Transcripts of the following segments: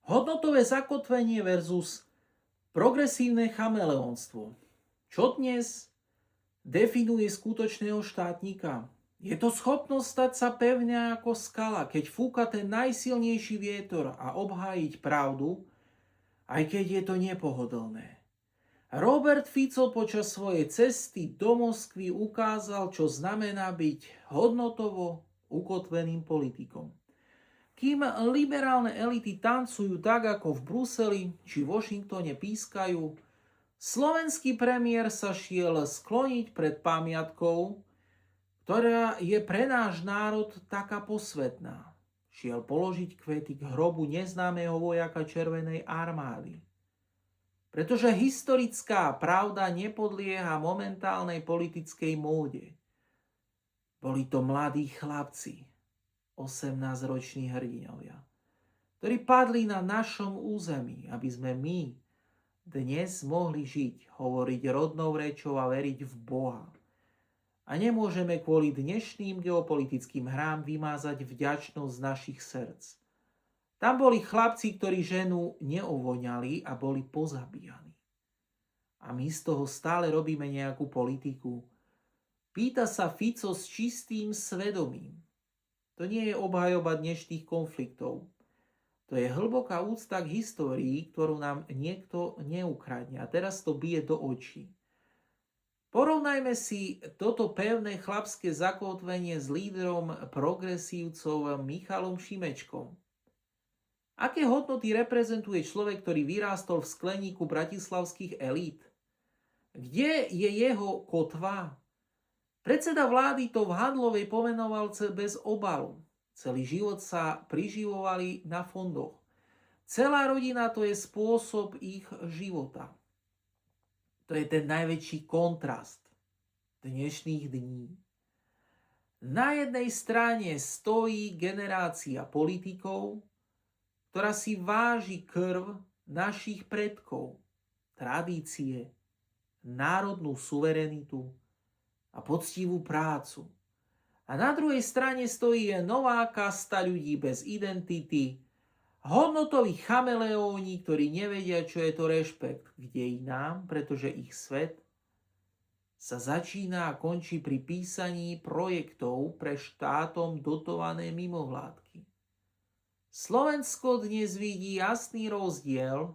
Hodnotové zakotvenie versus progresívne chameleónstvo. Čo dnes definuje skutočného štátnika? Je to schopnosť stať sa pevne ako skala, keď fúka ten najsilnejší vietor a obhájiť pravdu, aj keď je to nepohodlné. Robert Fico počas svojej cesty do Moskvy ukázal, čo znamená byť hodnotovo ukotveným politikom. Kým liberálne elity tancujú tak ako v Bruseli či Washingtone pískajú, slovenský premiér sa šiel skloniť pred pamiatkou, ktorá je pre náš národ taká posvätná. Šiel položiť kvety k hrobu neznámeho vojaka Červenej armády. Pretože historická pravda nepodlieha momentálnej politickej móde. Boli to mladí chlapci, 18-roční hrdinovia, ktorí padli na našom území, aby sme my dnes mohli žiť, hovoriť rodnou rečou a veriť v Boha. A nemôžeme kvôli dnešným geopolitickým hrám vymázať vďačnosť z našich srdc. Tam boli chlapci, ktorí ženu neovoňali a boli pozabíjani. A my z toho stále robíme nejakú politiku. Pýta sa Fico s čistým svedomím. To nie je obhajoba dnešných konfliktov. To je hlboká úcta k histórii, ktorú nám niekto neukradne. A teraz to bije do očí. Porovnajme si toto pevné chlapské zakotvenie s lídrom progresívcov Michalom Šimečkom. Aké hodnoty reprezentuje človek, ktorý vyrástol v skleníku bratislavských elít? Kde je jeho kotva? Predseda vlády to v Handlovej pomenoval bez obalu. Celý život sa priživovali na fondoch. Celá rodina to je spôsob ich života. To je ten najväčší kontrast dnešných dní. Na jednej strane stojí generácia politikov, ktorá si váži krv našich predkov, tradície, národnú suverenitu a poctivú prácu. A na druhej strane stojí nová kasta ľudí bez identity, hodnotoví chameleóni, ktorí nevedia, čo je to rešpekt k dejinám, pretože ich svet sa začína a končí pri písaní projektov pre štátom dotované mimovládky. Slovensko dnes vidí jasný rozdiel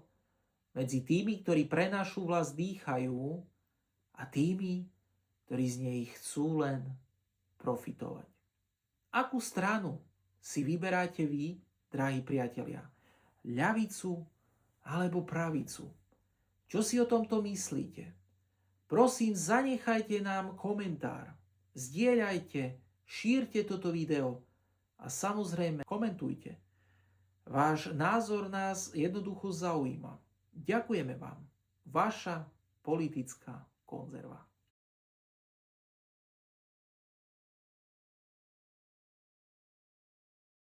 medzi tými, ktorí pre našu vlast dýchajú, a tými, ktorí z nej chcú len profitovať. Akú stranu si vyberáte vy, drahí priatelia? Ľavicu alebo pravicu? Čo si o tomto myslíte? Prosím, zanechajte nám komentár, zdieľajte, šírte toto video a samozrejme komentujte. Váš názor nás jednoducho zaujíma. Ďakujeme vám. Vaša politická konzerva.